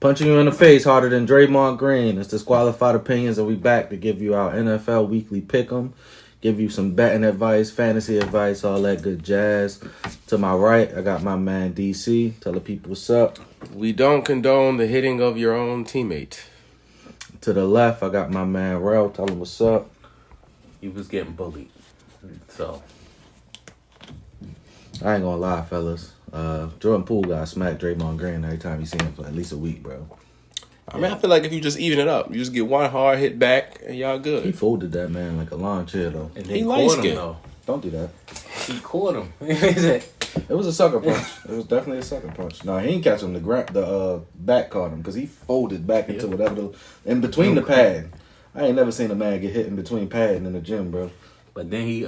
Punching you in the face harder than Draymond Green. It's Disqualified Opinions, and we back to give you our NFL weekly pick'em, give you some betting advice, fantasy advice, all that good jazz. To my right, I got my man DC. Tell the people what's up. We don't condone the hitting of your own teammate. To the left, I got my man Rel. Tell him what's up. He was getting bullied. So I ain't gonna lie, fellas. Jordan Poole got smacked Draymond Green every time you see him for at least a week, bro. I mean, I feel like if you just even it up, you just get one hard hit back and y'all He good. folded that man like a lawn chair, though. and He they light caught him skinned. though. Don't do that. He caught him. He said, It was a sucker punch. It was definitely a sucker punch. No, he didn't catch him. The back caught him because he folded back into whatever in between the pad. I ain't never seen a man get hit in between padding in the gym, bro. but then he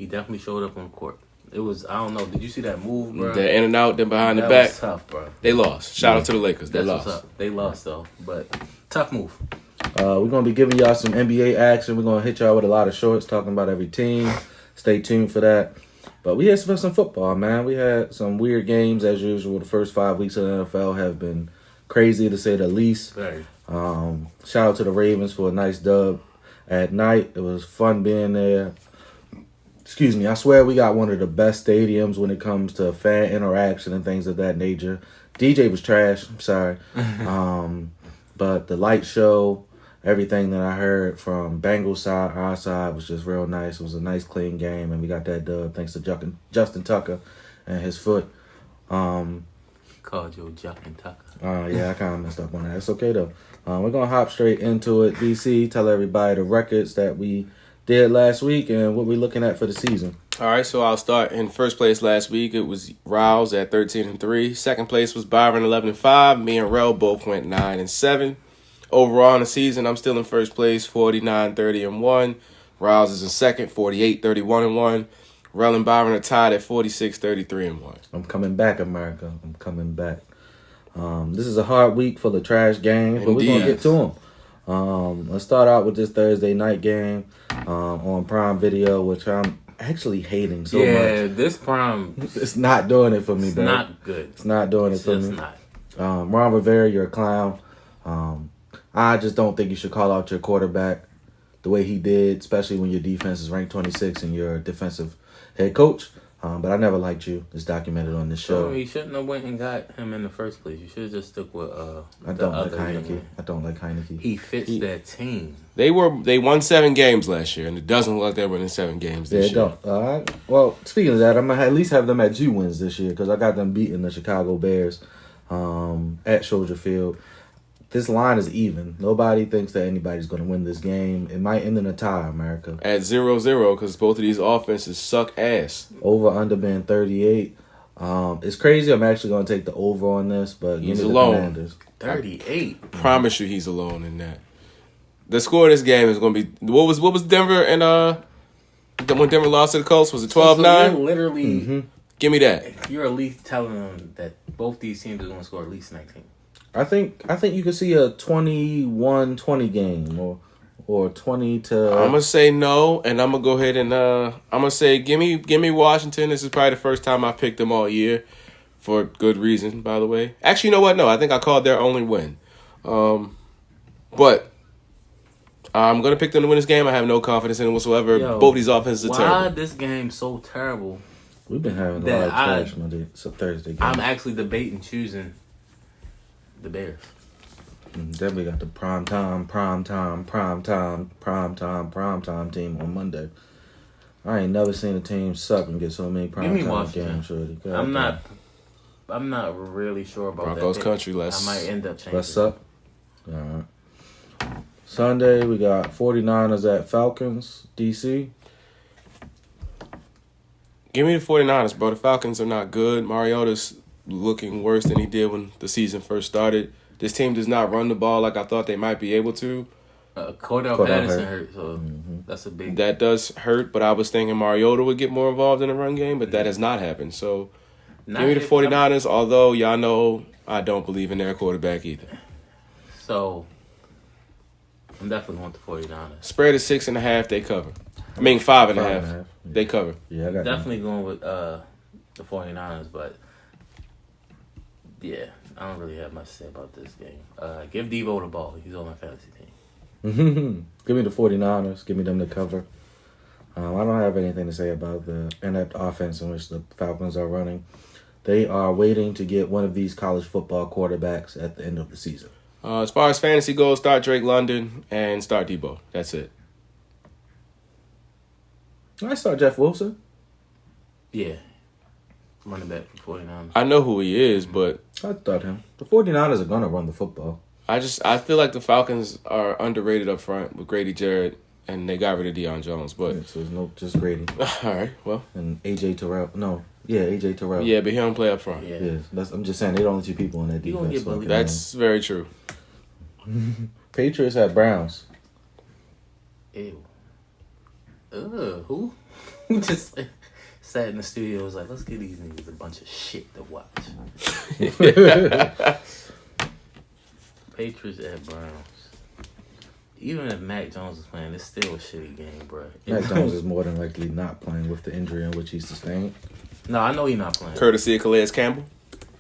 definitely showed up on court. It was, I don't know. Did you see that move, bro? The in and out, then behind that the back. was tough, bro. They lost. Shout out to the Lakers. They That's lost. what's up. They lost though, but tough move. We're gonna be giving y'all some NBA action. We're gonna hit y'all with a lot of shorts talking about every team. Stay tuned for that. But we had for some football, man. We had some weird games as usual. The first 5 weeks of the NFL have been crazy to say the least. Very. Shout out to the Ravens for a nice dub at night. It was fun being there. Excuse me. I swear we got one of the best stadiums when it comes to fan interaction and things of that nature. DJ was trash. I'm sorry. But the light show, everything that I heard from Bengals side, our side, was just real nice. It was a nice, clean game, and we got that dub thanks to Justin Tucker and his foot. Called you Juck and Tucker. Yeah, I kind of messed up on that. It's okay, though. We're going to hop straight into it. DC, tell everybody the records that we did last week and what we're looking at for the season. All right, so I'll start in first place last week. It was Rouse at 13-3. Second place was Byron 11-5. Me and Rel both went 9-7. Overall in the season, I'm still in first place, 49-30-1. Rouse is in second, 48-31-1. Rel and Byron are tied at 46-33-1. I'm coming back, America. I'm coming back. This is a hard week for the trash games, but we're going to get to them. Let's start out with this Thursday night game on Prime Video, which I'm actually hating so much. This Prime It's not doing it for me, is bro. not good. It's not doing it It's for just me. not. Ron Rivera, you're a clown. I just don't think you should call out your quarterback the way he did, especially when your defense is ranked 26 and you're a defensive head coach. But I never liked you. It's documented on this show. So you shouldn't have went and got him in the first place. You should have just stuck with I don't like Heineke. I don't like Heineke. He fits that team. They won 7 games last year, and it doesn't look like they're winning 7 games this year. Don't. Well, speaking of that, I'm going to at least have them at 2 wins this year because I got them beating the Chicago Bears at Soldier Field. This line is even. Nobody thinks that anybody's going to win this game. It might end in a tie, America. At 0-0, because both of these offenses suck ass. Over under being 38. It's crazy. I'm actually going to take the over on this, but He's give me alone. the Commanders. 38. Promise you he's alone in that. The score of this game is going to be... What was Denver and... when Denver lost to the Colts? Was it 12-9? So you're literally... Give me that. You're at least telling them that both these teams are going to score at least 19. I think you could see a 21-20 game or 20 to... I'm going to say no, and I'm going to go ahead and... I'm going to say give me Washington. This is probably the first time I picked them all year for good reason, by the way. Actually, you know what? No, I think I called their only win. But I'm going to pick them to win this game. I have no confidence in them whatsoever. Yo, both these offenses are why terrible. this game so terrible? We've been having a That lot of trash Monday. It's a Thursday game. I'm actually debating choosing the Bears. Then we got the prime time team on Monday. I ain't never seen a team suck and get so many Give prime me time Washington. games. Shorty. God I'm not really sure about Broncos that. country, let's... I might end up changing. What's up? All right. Sunday we got 49ers at Falcons, DC. Give me the 49ers, bro. The Falcons are not good. Mariota's looking worse than he did when the season first started. This team does not run the ball like I thought they might be able to. Cordell Patterson hurt, so that's a big... That does hurt, but I was thinking Mariota would get more involved in the run game, but that has not happened. So give me the 49ers, although y'all know I don't believe in their quarterback either. So I'm definitely going to 49ers. Spread is 6.5, they cover. I mean 5.5. 5.5. They cover. Yeah, I got Definitely going with the 49ers, but yeah, I don't really have much to say about this game. Give Devo the ball. He's on my fantasy team. Give me the 49ers. Give me them to cover. I don't have anything to say about the inept offense in which the Falcons are running. They are waiting to get one of these college football quarterbacks at the end of the season. As far as fantasy goes, start Drake London and start Debo. That's it. I start Jeff Wilson. Yeah. Running back for 49ers. I know who he is, but I start him. The 49ers are going to run the football. I feel like the Falcons are underrated up front with Grady Jarrett, and they got rid of Deion Jones. But Yeah, so there's no just Grady all right, well, and AJ Terrell. No, yeah, AJ Terrell. yeah, but he don't play up front. Yeah. Yeah, I'm just saying they're the only two people in that You gonna defense. get bullied. That's very true. Patriots at Browns. Ew. Who? Just sat in the studio and was like, let's give these niggas a bunch of shit to watch. Patriots at Browns. Even if Mac Jones is playing, it's still a shitty game, bro. Mac Jones is more than likely not playing with the injury in which he sustained. No, I know he's not playing. Courtesy of Calais Campbell.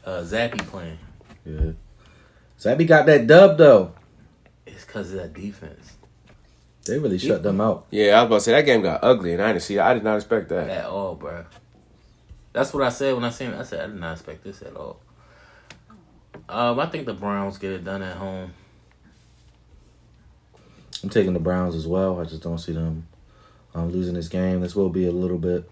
Zappy playing. Yeah. Zappy got that dub though. It's because of that defense. They really shut them out. Yeah, I was about to say that game got ugly, and I did not expect that. At all, bro. That's what I said when I seen it. I said I did not expect this at all. I think the Browns get it done at home. I'm taking the Browns as well. I just don't see them losing this game. This will be a little bit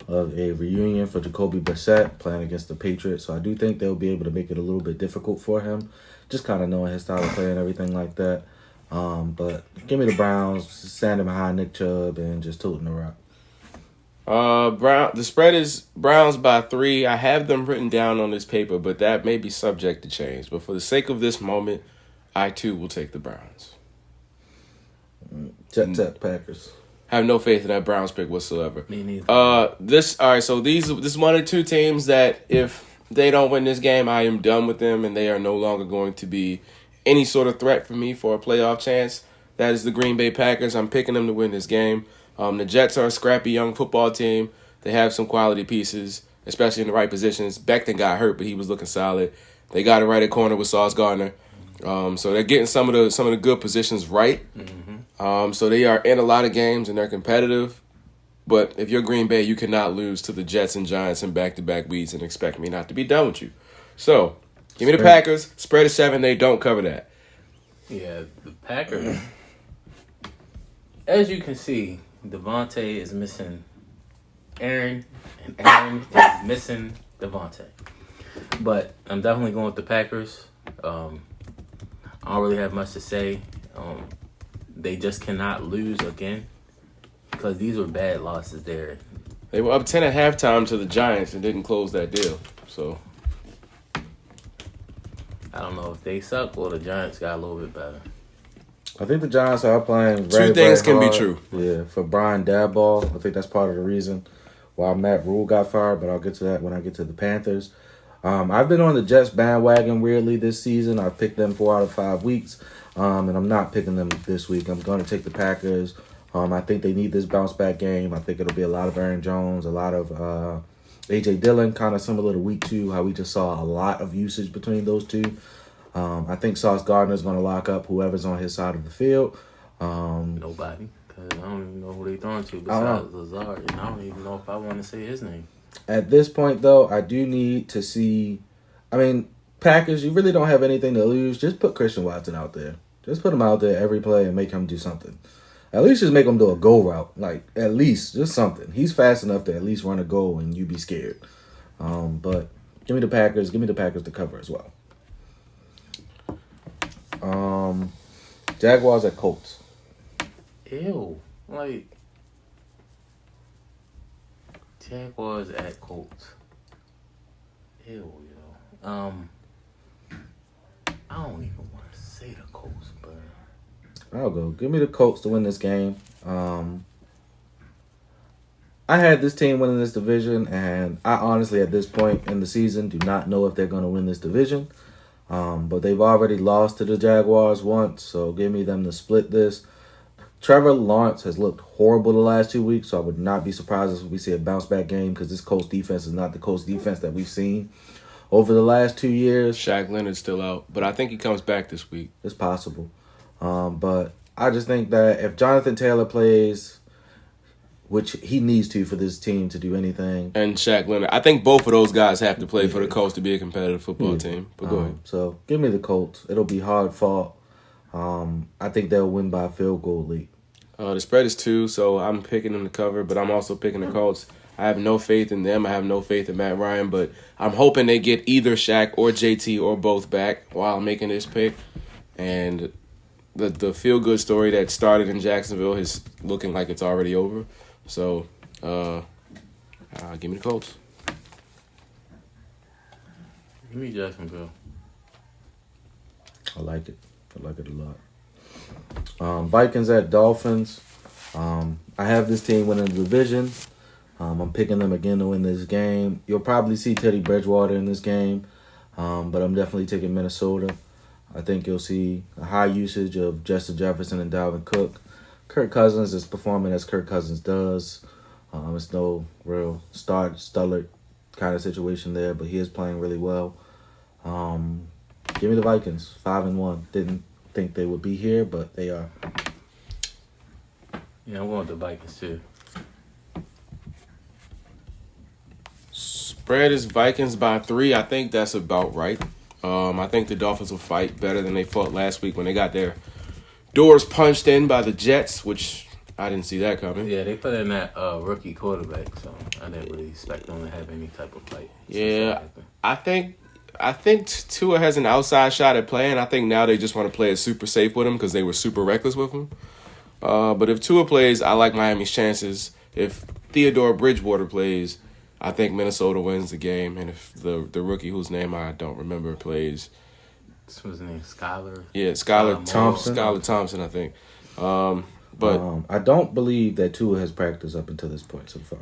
of a reunion for Jacoby Brissett playing against the Patriots. So I do think they'll be able to make it a little bit difficult for him, just kind of knowing his style of play and everything like that. But give me the Browns, standing behind Nick Chubb and just tilting the rock. The spread is Browns by 3. I have them written down on this paper, but that may be subject to change. But for the sake of this moment, I too will take the Browns. Jet Packers. I have no faith in that Browns pick whatsoever. Me neither. So this is one of 2 teams that if they don't win this game, I am done with them, and they are no longer going to be any sort of threat for me for a playoff chance. That is the Green Bay Packers. I'm picking them to win this game. The Jets are a scrappy young football team. They have some quality pieces, especially in the right positions. Becton got hurt, but he was looking solid. They got it right at corner with Sauce Gardner. So they're getting some of the good positions right. Mm-hmm. So they are in a lot of games and they're competitive. But if you're Green Bay, you cannot lose to the Jets and Giants in back-to-back weeks and expect me not to be done with you. So give me the Packers. Spread is 7. They don't cover that. Yeah, the Packers. As you can see, Devontae is missing Aaron, and Aaron is missing Devontae. But I'm definitely going with the Packers. I don't really have much to say. They just cannot lose again because these were bad losses there. They were up 10 at halftime to the Giants and didn't close that deal. So I don't know if they suck or the Giants got a little bit better. I think the Giants are playing very, 2 things very can be hard. true. Yeah, for Brian Daboll, I think that's part of the reason why Matt Rule got fired, but I'll get to that when I get to the Panthers. I've been on the Jets bandwagon weirdly this season. I've picked them 4 out of 5 weeks, and I'm not picking them this week. I'm going to take the Packers. I think they need this bounce-back game. I think it'll be a lot of Aaron Jones, a lot of A.J. Dillon, kind of similar to week 2, how we just saw a lot of usage between those two. I think Sauce Gardner is going to lock up whoever's on his side of the field. Nobody, because I don't even know who they throwing to besides Lazard, and I don't even know if I want to say his name. At this point, though, I do need to see. I mean, Packers, you really don't have anything to lose. Just put Christian Watson out there. Just put him out there every play and make him do something. At least just make him do a go route. Like, at least, just something. He's fast enough to at least run a goal and you be scared. But give me the Packers. Give me the Packers to cover as well. Jaguars at Colts. Ew. Like, Jaguars at Colts. Ew, yo. I don't even want to say the Colts, but I'll go. Give me the Colts to win this game. I had this team winning this division, and I honestly, at this point in the season, do not know if they're going to win this division. But they've already lost to the Jaguars once, so give me them to split this. Trevor Lawrence has looked horrible the last 2 weeks, so I would not be surprised if we see a bounce-back game because this Colts defense is not the Colts defense that we've seen over the last 2 years, Shaq Leonard's still out, but I think he comes back this week. it's possible. But I just think that if Jonathan Taylor plays, which he needs to for this team to do anything. And Shaq Leonard. I think both of those guys have to play for the Colts to be a competitive football team. But go ahead. So give me the Colts. It'll be hard fought. I think they'll win by a field goal lead. The spread is 2, so I'm picking them to cover, but I'm also picking the Colts. I have no faith in them. I have no faith in Matt Ryan, but I'm hoping they get either Shaq or JT or both back while I'm making this pick. And the feel-good story that started in Jacksonville is looking like it's already over. So, give me the Colts. Give me Jacksonville. I like it. I like it a lot. Vikings at Dolphins. I have this team winning the division. I'm picking them again to win this game. You'll probably see Teddy Bridgewater in this game, but I'm definitely taking Minnesota. I think you'll see a high usage of Justin Jefferson and Dalvin Cook. Kirk Cousins is performing as Kirk Cousins does. It's no real stellar kind of situation there, but he is playing really well. Give me the Vikings, 5-1. Didn't think they would be here, but they are. Yeah, I'm going with the Vikings too. Spread is Vikings by 3. I think that's about right. I think the Dolphins will fight better than they fought last week when they got their doors punched in by the Jets, which I didn't see that coming. Yeah, they put in that rookie quarterback, so I didn't really expect them to have any type of fight. Yeah, I think Tua has an outside shot at playing. I think now they just want to play it super safe with him because they were super reckless with him. But if Tua plays, I like Miami's chances. If Theodore Bridgewater plays, I think Minnesota wins the game. And if the rookie whose name I don't remember plays, what's his name? Skylar? Yeah, Skylar Thompson. Skylar Thompson, I think. But I don't believe that Tua has practiced up until this point so far.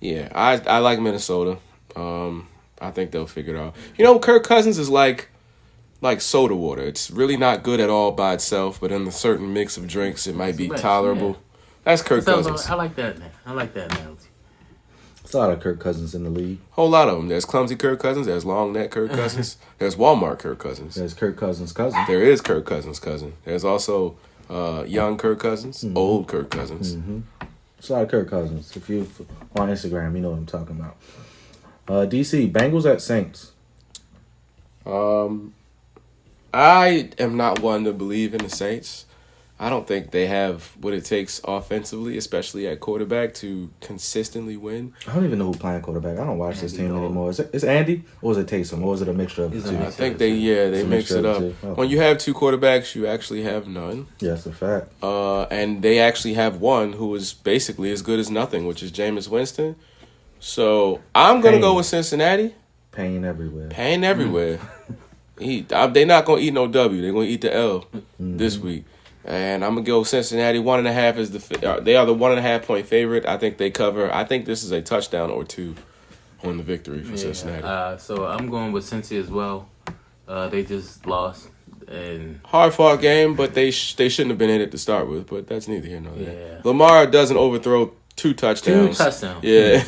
yeah, I like Minnesota. I think they'll figure it out. You know, Kirk Cousins is like soda water. It's really not good at all by itself, but in a certain mix of drinks, it might be tolerable. Yeah. That's Kirk Cousins. I like that. I like that analogy. There's a lot of Kirk Cousins in the league. Whole lot of them. There's clumsy Kirk Cousins. There's long neck Kirk Cousins. There's Walmart Kirk Cousins. There's Kirk Cousins' cousin. There is Kirk Cousins' cousin. There's also young Kirk Cousins, old Kirk Cousins. There's a lot of Kirk Cousins. If you on Instagram, you know what I'm talking about. DC, Bengals at Saints. I am not one to believe in the Saints. I don't think they have what it takes offensively, especially at quarterback, to consistently win. I don't even know who's playing quarterback. I don't watch this team anymore. Is Andy or is it Taysom or is it a mixture of the two? I think they mix it up. Okay. When you have two quarterbacks, you actually have none. Yeah, that's a fact. And they actually have one who is basically as good as nothing, which is Jameis Winston. So I'm going to go with Cincinnati. Pain everywhere. Pain everywhere. They're not going to eat no W. They're going to eat the L this week. And I'm going to go Cincinnati. 1.5 is they are the 1.5 point favorite. I think they cover. I think this is a touchdown or two on the victory for Cincinnati. So I'm going with Cincy as well. They just lost. And hard fought game, but they shouldn't have been in it to start with. But that's neither here nor there. Yeah. Lamar doesn't overthrow two touchdowns. Yeah.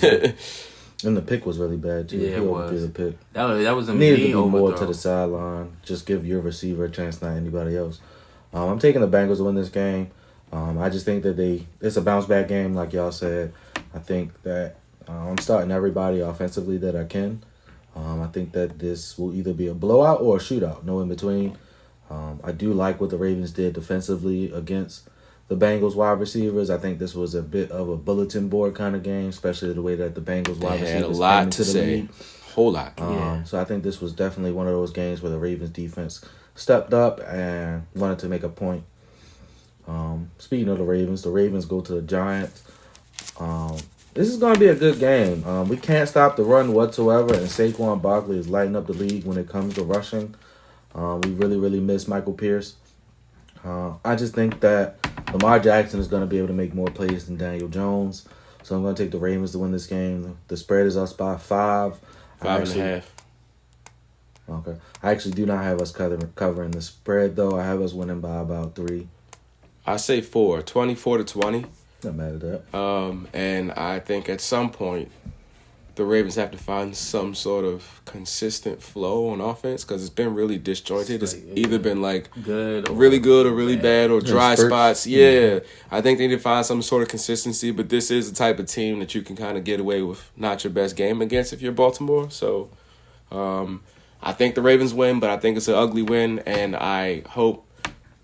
And the pick was really bad too. Yeah, he it was. The pick. That was a Needed mean to be overthrow. more to the sideline. Just give your receiver a chance, not anybody else. I'm taking the Bengals to win this game. I just think that it's a bounce back game, like y'all said. I think that I'm starting everybody offensively that I can. I think that this will either be a blowout or a shootout, no in between. I do like what the Ravens did defensively against the Bengals wide receivers. I think this was a bit of a bulletin board kind of game, especially the way that the Bengals wide receivers had a lot to say. league. Whole lot. So I think this was definitely one of those games where the Ravens defense stepped up and wanted to make a point. Speaking of the Ravens go to the Giants. This is going to be a good game. We can't stop the run whatsoever, and Saquon Barkley is lighting up the league when it comes to rushing. We really, really miss Michael Pierce. I just think that Lamar Jackson is going to be able to make more plays than Daniel Jones. So I'm going to take the Ravens to win this game. The spread is us by 5. 5.5. Okay. I actually do not have us covering the spread, though. I have us winning by about 3. I say 4. 24-20. Not mad at that. And I think at some point, the Ravens have to find some sort of consistent flow on offense because it's been really disjointed. It's either been like good or really bad, or dry spurts. spots. Yeah, I think they need to find some sort of consistency. But this is the type of team that you can kind of get away with not your best game against if you're Baltimore. So I think the Ravens win, but I think it's an ugly win, and I hope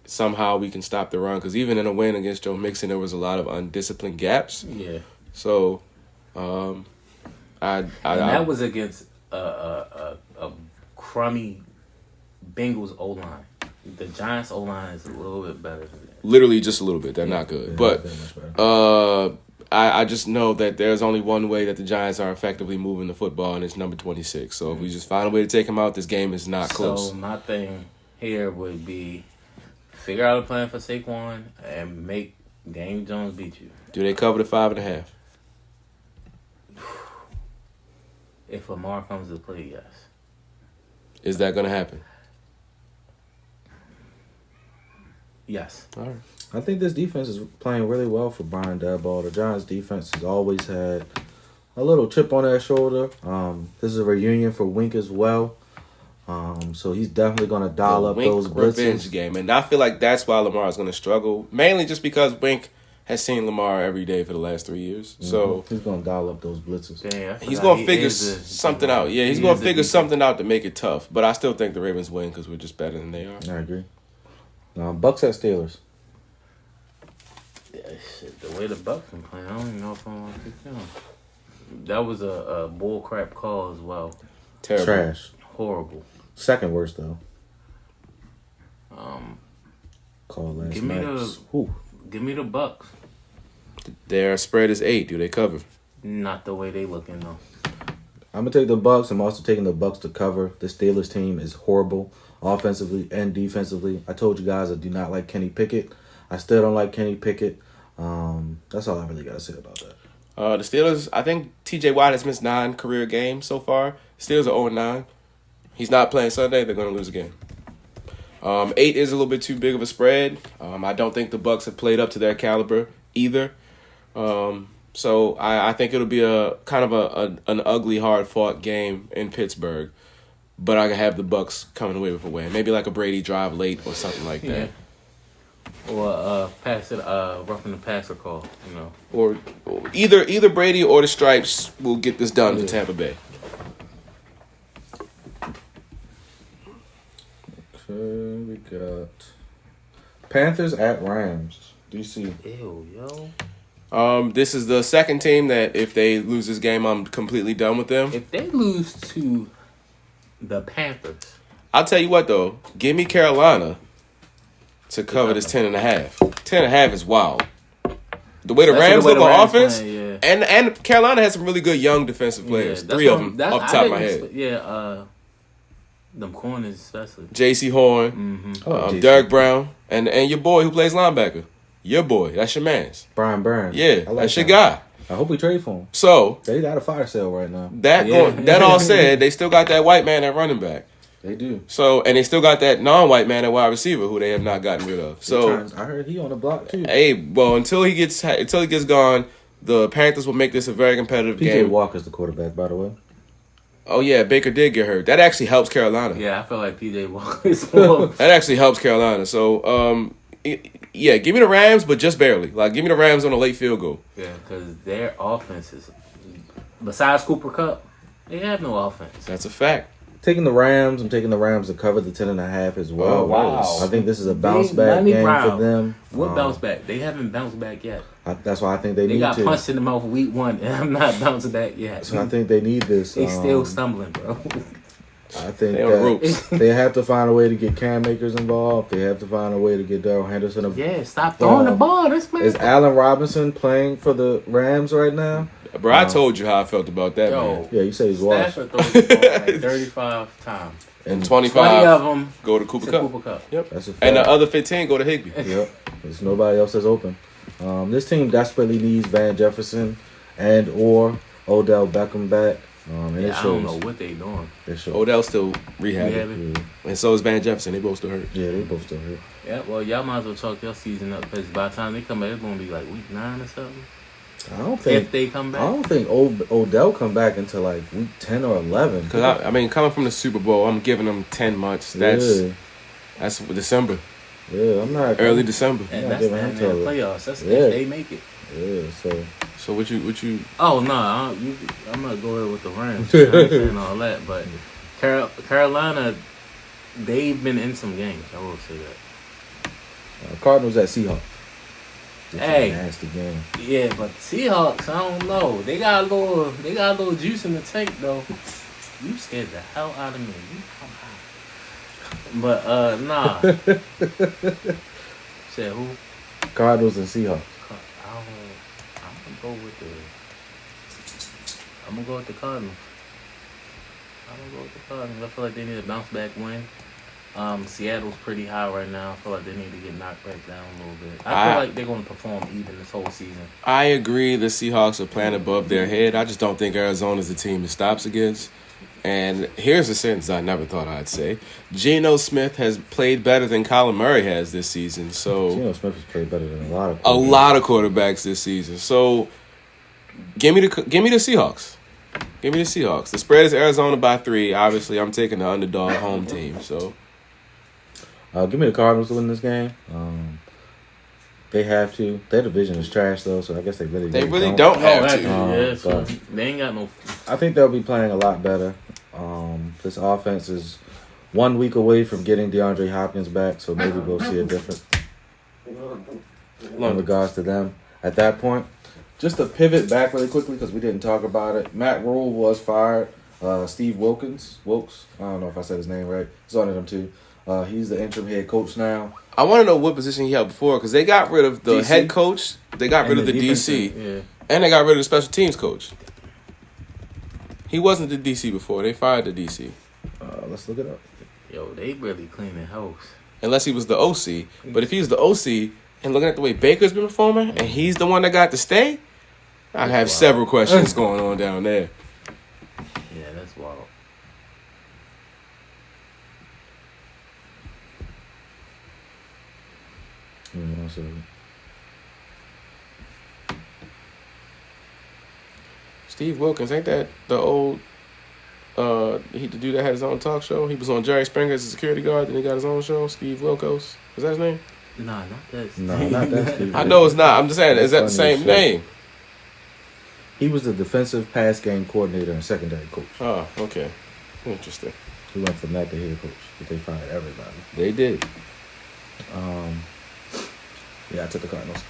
somehow we can stop the run because even in a win against Joe Mixon, there was a lot of undisciplined gaps. Yeah. So, that was against a crummy Bengals O line. The Giants O line is a little bit better than that. literally just a little bit. They're not good, Yeah, but not that much better. I just know that there's only one way that the Giants are effectively moving the football, and it's number 26. So if we just find a way to take him out, this game is not close. So my thing here would be figure out a plan for Saquon and make Daniel Jones beat you. Do they cover the 5.5? If Lamar comes to play, yes. Is that going to happen? Yes. All right. I think this defense is playing really well for Brian Daboll. The Giants' defense has always had a little chip on their shoulder. This is a reunion for Wink as well. So he's definitely going to dial up Wink those revenge blitzes. game, and I feel like that's why Lamar is going to struggle, mainly just because Wink has seen Lamar every day for the last 3 years. So He's going to dial up those blitzes. Dang, I he's forgot going he to figure is a- something out. Yeah, he's he going is to a figure defense. something out to make it tough. But I still think the Ravens win because we're just better than they are. I agree. Bucks at Steelers. Yeah, shit, the way the Bucks been playing, I don't even know if I'm gonna pick them. That was a bull crap call as well. Terrible. Trash. Horrible. Second worst, though. Um, Call last Give me night. the- Whew. give me the Bucks. Their spread is 8. Do they cover? Not the way they looking though. I'm going to take the Bucks. I'm also taking the Bucks to cover. The Steelers team is horrible, offensively and defensively. I told you guys I do not like Kenny Pickett. I still don't like Kenny Pickett. That's all I really got to say about that. The Steelers, I think TJ Watt has missed 9 career games so far. Steelers are 0-9. He's not playing Sunday. They're going to lose again. 8 is a little bit too big of a spread. I don't think the Bucks have played up to their caliber either. So I think it'll be a kind of an ugly, hard-fought game in Pittsburgh. But I have the Bucks coming away with a win. Maybe like a Brady drive late or something like that. Or pass it, roughing the passer call. You know. Or either Brady or the Stripes will get this done for Tampa Bay. Okay, we got Panthers at Rams. DC. Ew, yo. This is the second team that if they lose this game, I'm completely done with them. If they lose to the Panthers, I'll tell you what though, give me Carolina to cover this 10.5. 10.5 is wild. The way the Especially Rams the way look the on Rams offense, play, and Carolina has some really good young defensive players. that's 3 of what- them that- off the I top of my didn't head. expect- them corners especially. J.C. Horn, Mm-hmm. Derek Brown, and your boy who plays linebacker. Your boy, that's your man's. Brian Burns. Yeah, I like that's your him. guy. I hope we trade for him. So They got a fire sale right now. that all said, they still got that white man at running back. They do. So and they still got that non-white man at wide receiver who they have not gotten rid of. So I heard he on the block too. hey, well until he gets gone, the Panthers will make this a very competitive PJ game. Walker's the quarterback, by the way. Oh yeah, Baker did get hurt. That actually helps Carolina. Yeah, I feel like PJ Walker is more. That actually helps Carolina. So yeah, give me the Rams, but just barely. Like give me the Rams on a late field goal. Yeah, because their offense is, besides Cooper Kupp, they have no offense. That's a fact. Taking the Rams. I'm taking the Rams to cover the 10.5 as well. Oh, wow. I think this is a bounce Big back Money game Brown. for them. What bounce back? They haven't bounced back yet. That's why I think they They need got to. punched in the mouth week 1, and I'm not bouncing back yet. So I think they need this. They still stumbling, bro. I think They on ropes. that they have to find a way to get Cam Akers involved. They have to find a way to get Darrell Henderson involved. Yeah, stop throwing the ball. This man. Is Allen Robinson playing for the Rams right now? Bro, I told you how I felt about that, man. Yo, Yeah, you said he's washed. Stafford throws the ball like 35 times. And 20 25 of them go to Cooper to Kupp. Cooper Kupp. Yep. That's a fact. And the other 15 go to Higbee. Yep. There's nobody else that's open. This team desperately needs Van Jefferson and or Odell Beckham back. And it Yeah, I shows. don't know what they doing. It shows. Odell's still rehabbing. Rehabbing. Yeah. And so is Van Jefferson. They both still hurt. Yeah, they both still hurt. Yeah, well, y'all might as well chalk your season up because by the time they come back, it's going to be like week 9 or something. I don't think if they come I back. don't think Odell come back until like week 10 or 11. Because I mean, coming from the Super Bowl, I'm giving them 10 months. That's December, I'm not early December. And not that's giving the him end of the till- playoffs. That's Yeah. if they make it. Yeah, So what you? Oh no, I'm gonna go ahead with the Rams. I ain't saying all that, but Carolina, they've been in some games. I will say that. Cardinals at Seahawks. This is Hey. a nasty game. Yeah, but Seahawks, I don't know. They got a little juice in the tank though. You scared the hell out of me. But nah. Said who? Cardinals and Seahawks. I'm gonna go with the Cardinals. I feel like they need a bounce back win. Seattle's pretty high right now. I feel like they need to get knocked back down a little bit. I feel like they're going to perform even this whole season. I agree. The Seahawks are playing above their head. I just don't think Arizona's the team it stops against. And here's a sentence I never thought I'd say: Geno Smith has played better than Kyler Murray has this season. So Geno Smith has played better than a lot of quarterbacks this season. So give me the Seahawks. Give me the Seahawks. The spread is Arizona by 3. Obviously, I'm taking the underdog home team. So give me the Cardinals to win this game. They have to. Their division is trash though, so I guess they really don't have to. Yeah, so but they ain't got no. I think they'll be playing a lot better. This offense is 1 week away from getting DeAndre Hopkins back, so maybe we'll see a difference in regards to them at that point. Just to pivot back really quickly because we didn't talk about it. Matt Rule was fired. Steve Wilkes, I don't know if I said his name right. He's on them too. He's the interim head coach now. I want to know what position he held before because they got rid of the DC. head coach, they got rid of the DC, and they got rid of the special teams coach. He wasn't the DC before. They fired the DC. Let's look it up. Yo, they really cleaning house. Unless he was the OC. But if he was the OC and looking at the way Baker's been performing and he's the one that got to stay, I have several questions going on down there. Yeah, that's wild. Steve Wilkins, ain't that the old the dude that had his own talk show? He was on Jerry Springer as a security guard, then he got his own show, Steve Wilkos. Is that his name? Nah, not that. No, not that Steve. I know it's not. I'm just saying, is that the same name? He was the defensive pass game coordinator and secondary coach. Oh, okay. Interesting. He went from that to head coach, but they fired everybody. They did. Yeah, I took the Cardinals.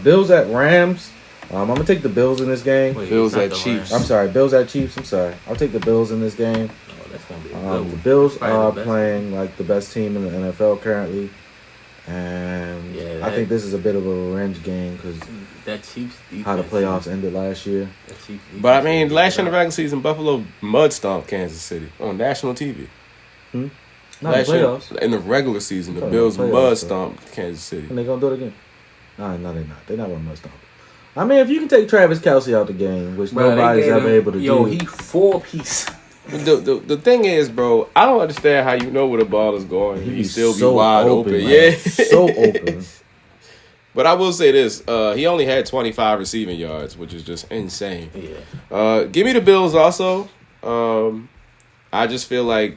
Bills at Rams. I'm gonna take the Bills in this game. Wait, Bills it's not at the Chiefs. Rams. I'm sorry, Bills at Chiefs. I'm sorry. I'll take the Bills in this game. Oh, that's gonna be a good The one. Bills Probably are the best. playing like the best team in the NFL currently, and Yeah, I think this is a bit of a revenge game because That Chiefs defense. how the playoffs ended last year. That Chiefs defense But I mean, is last year in the good. regular season, Buffalo mud stomped Kansas City on national TV. Not the Last year, playoffs. in the regular season, the Oh, Bills playoffs, mud though. stomped Kansas City. And they gonna do it again? No, they're not. They're not gonna must stop. I mean, if you can take Travis Kelce out the game, which Bro, they nobody's gave ever him- able to Yo, do. he 4-piece. The thing is, bro, I don't understand how you know where the ball is going. He He be still be so wide open. man. Yeah. So open. But I will say this. He only had 25 receiving yards, which is just insane. Yeah. Give me the Bills also. I just feel like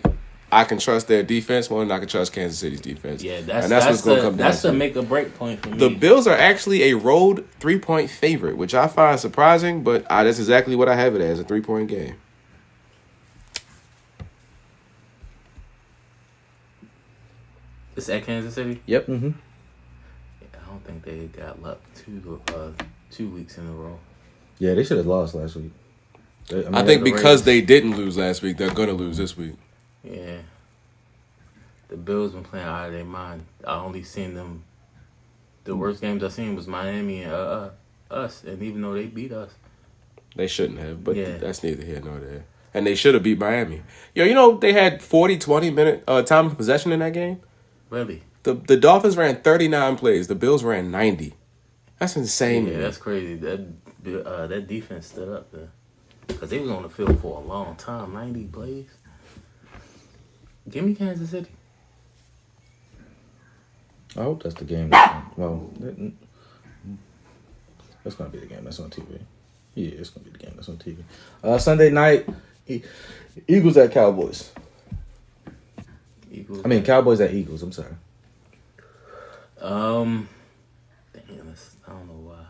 I can trust their defense more than I can trust Kansas City's defense. Yeah, and that's what's going to come down That's to. the make or break point for me. The Bills are actually a road 3-point favorite, which I find surprising, but that's exactly what I have it as, a 3-point game. It's at Kansas City. Yep. Mm-hmm. I don't think they got luck 2 weeks in a row. Yeah, they should have lost last week. I think because they didn't lose last week, they're going to lose this week. Yeah. The Bills been playing out of their mind. I only seen them. The worst games I seen was Miami and us, and even though they beat us, They shouldn't have, but Yeah. that's neither here nor there. And they should have beat Miami. Yo, you know, they had 20 minute time of possession in that game. really, The Dolphins ran 39 plays. The Bills ran 90. That's insane. yeah, man. that's crazy. That defense stood up there because they was on the field for a long time. 90 plays. Give me Kansas City. I hope that's the game. Well, That's gonna be the game that's on TV. Yeah, it's gonna be the game that's on TV. Sunday night, Eagles at Cowboys. Eagles. I mean, Cowboys at Eagles. I'm sorry. Damn, I don't know why.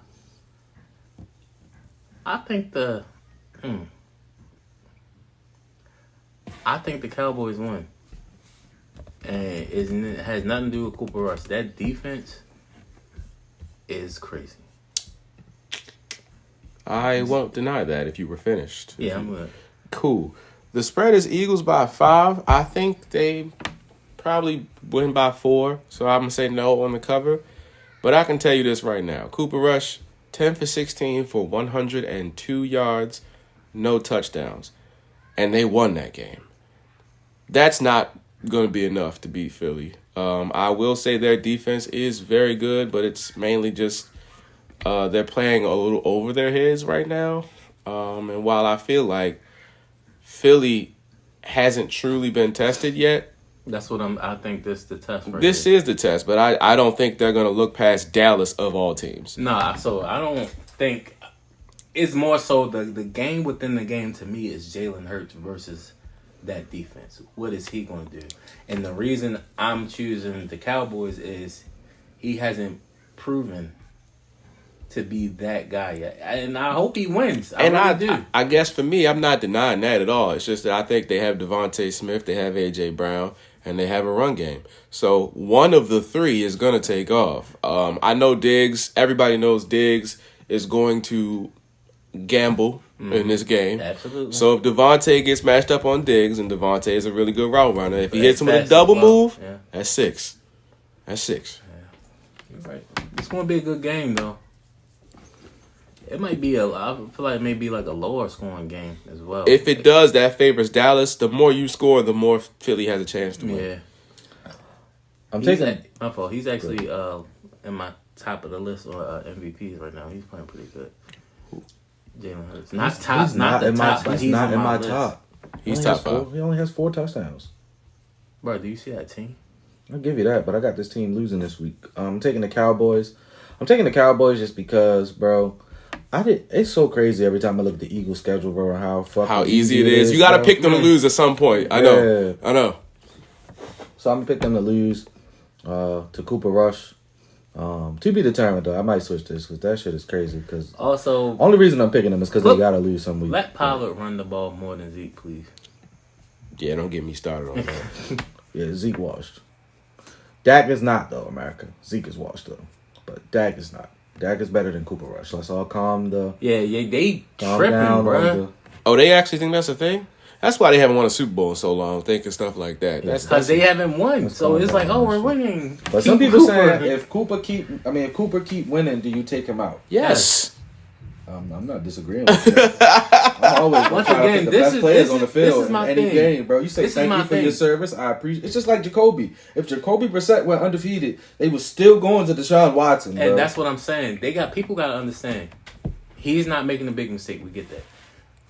I think the Cowboys win, and it has nothing to do with Cooper Rush. That defense is crazy. I won't deny that if you were finished. Yeah, I'm good. Cool. The spread is Eagles by 5. I think they probably win by 4, so I'm going to say no on the cover. But I can tell you this right now. Cooper Rush, 10 for 16 for 102 yards, no touchdowns. And they won that game. That's not going to be enough to beat Philly. I will say their defense is very good, but it's mainly just they're playing a little over their heads right now. And while I feel like Philly hasn't truly been tested yet, That's what I think this the test right this here. is the test. But I don't think they're going to look past Dallas of all teams. Nah, so I don't think it's more so the game within the game to me is Jalen Hurts versus that defense. What is he going to do? And the reason I'm choosing the Cowboys is he hasn't proven to be that guy yet. And I hope he wins. I really do. I guess for me, I'm not denying that at all. It's just that I think they have Devontae Smith, they have A.J. Brown, and they have a run game. So one of the three is going to take off. I know Diggs, everybody knows Diggs is going to gamble in this game. Absolutely. So if Devontae gets matched up on Diggs, and Devontae is a really good route runner, if he hits him with a Fast double as well. move, Yeah. that's 6. That's 6. You're right. It's going to be a good game, though. It might be I feel like it may be like a lower scoring game as well. If it does, that favors Dallas. The more you score, the more Philly has a chance to win. Yeah. I'm He's taking. my fault. He's actually in my top of the list on MVPs right now. He's playing pretty good. Jalen Hurts. Not top, He's not the in my. top, but He's he's not in my list. top. He's He top only has 5. He only has 4 touchdowns. Bro, do you see that team? I'll give you that, but I got this team losing this week. I'm taking the Cowboys. I'm taking the Cowboys just because, bro. It's so crazy every time I look at the Eagles schedule, bro. How Easy it is. You got to bro. pick them to lose at some point. I know. Yeah. I know. So I'm gonna pick them to lose to Cooper Rush. To be determined though. I might switch this because that shit is crazy. Because Also, only reason I'm picking them is because they Look, gotta lose some week. let Pollard run the ball more than Zeke, please. Yeah, don't get me started on that. Yeah, Zeke washed. Dak is not though, America. Zeke is washed though, but Dak is not. Dak is better than Cooper Rush. Let's all calm They down tripping, on bro. Oh, they actually think that's a thing? That's why they haven't won a Super Bowl in so long, thinking stuff like that. Yeah, That's Because they haven't won, That's so going it's like, down, oh, we're shit. winning. But some Keep people Cooper. saying if Cooper keep winning, do you take him out? yes. I'm not disagreeing with you. I'm always Once trying to again, pick the this best is- players this on the is- this field is my in any thing. game, bro. You say This is thank my you for your thing. service. I appreciate. It's just like Jacoby. If Jacoby Brissett went undefeated, they was still going to Deshaun Watson, bro. And that's what I'm saying. People got to understand. He's not making a big mistake. We get that.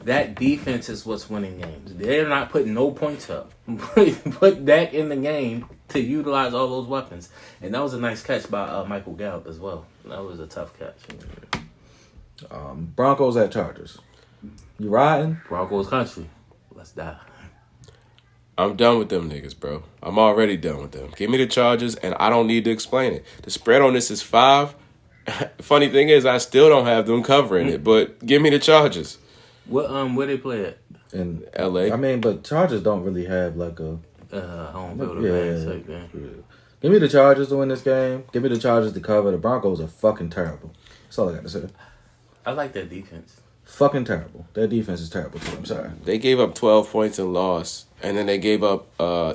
That defense is what's winning games. They're not putting no points up. Put Dak in the game to utilize all those weapons. And that was a nice catch by Michael Gallup as well. That was a tough catch. Broncos at Chargers. You riding? Broncos country. Let's die. I'm done with them niggas, bro. I'm already done with them. Give me the Chargers, and I don't need to explain it. The spread on this is 5. Funny thing is, I still don't have them covering it, but give me the Chargers. Where they play at? In LA. I mean, but Chargers don't really have like a. Home field Yeah. advantage. Man. Give me the Chargers to win this game. Give me the Chargers to cover. The Broncos are fucking terrible. That's all I got to say. I like that defense. Fucking terrible. Their defense is terrible too. I'm sorry. They gave up 12 points and lost, and then they gave up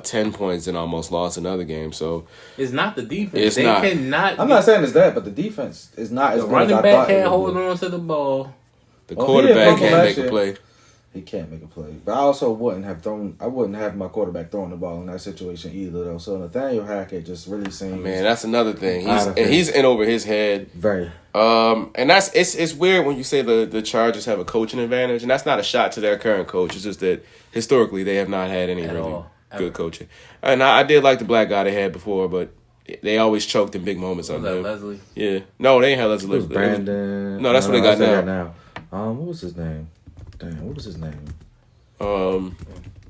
10 points and almost lost another game. So It's not the defense. It's they not. cannot. I'm not saying it's that, but the defense is not as The good as I running back thought it can't would hold be. on to the ball. the Well, quarterback he didn't can't fumble make a last play. He can't make a play. But I also wouldn't have my quarterback throwing the ball in that situation either though. So Nathaniel Hackett just really seems Man, that's another thing. Out of He's in over his head. very And that's it's weird when you say the Chargers have a coaching advantage, and that's not a shot to their current coach. It's just that historically they have not had any At really all. good Ever. coaching. And I did like the black guy they had before, but They always choked in big moments Was on that him. Leslie? Yeah. No, they ain't had Leslie. It was Brandon. No, that's what they got now. What was his name? Damn, what was his name?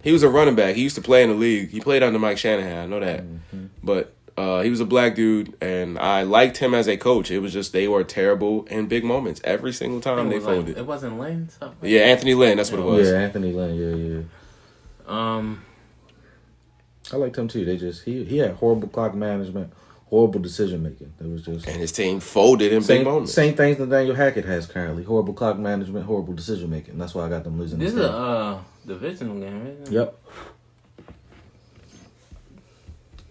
He was a running back. He used to play in the league. He played under Mike Shanahan. I know that. Mm-hmm. But he was a black dude, and I liked him as a coach. It was just they were terrible in big moments every single time they folded. It wasn't Lynn. Something? Yeah, Anthony Lynn. That's what it was. Yeah, Anthony Lynn. Yeah. I liked him too. They just he had horrible clock management, horrible decision making. It was just And his team folded in big moments. Same things that Daniel Hackett has currently: horrible clock management, horrible decision making. That's why I got them losing. This is a divisional game, isn't it? Yep.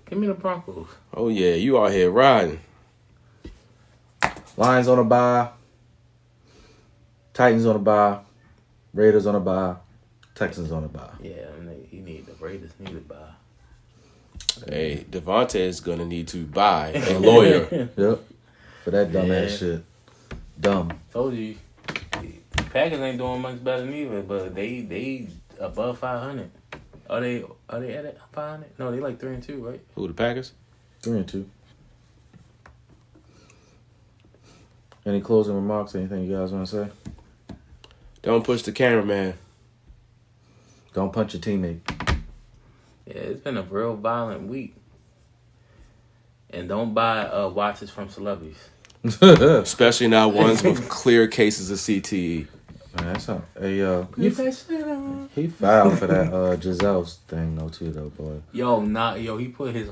Give me the Broncos. Oh yeah, you out here riding. Lions on a bye. Titans on a bye. Raiders on a bye. Texans on a bye. Yeah, the Raiders need a bye. Hey, Devontae is gonna need to buy a lawyer. Yep. For that dumb ass shit. Dumb. Told you, Packers ain't doing much better neither, but they above 500. Are they at 500? No, they like 3-2, right? Who, the Packers? 3-2. Any closing remarks? Anything you guys want to say? Don't push the cameraman. Don't punch your teammate. Yeah, it's been a real violent week. And don't buy watches from celebrities. Especially not ones with clear cases of CTE. Man, that's how. Hey, he filed for that Giselle's thing though too though, boy. He put his.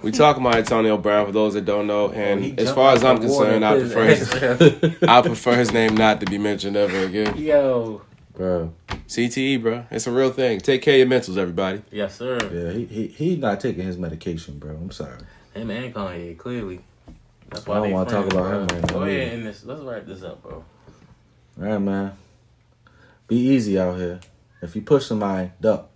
We talking about Antonio Brown for those that don't know, and He as jumped far as out I'm the water concerned, and put his I prefer his name not to be mentioned ever again. Yo. Bro. CTE, bro, it's a real thing. Take care of your mentals, everybody. Yes, sir. Yeah, he not taking his medication, bro. I'm sorry. Him and Kanye, clearly. That's I don't want to talk about him right now. Go ahead and let's wrap this up, bro. All right, man. Be easy out here. If you push somebody, duck.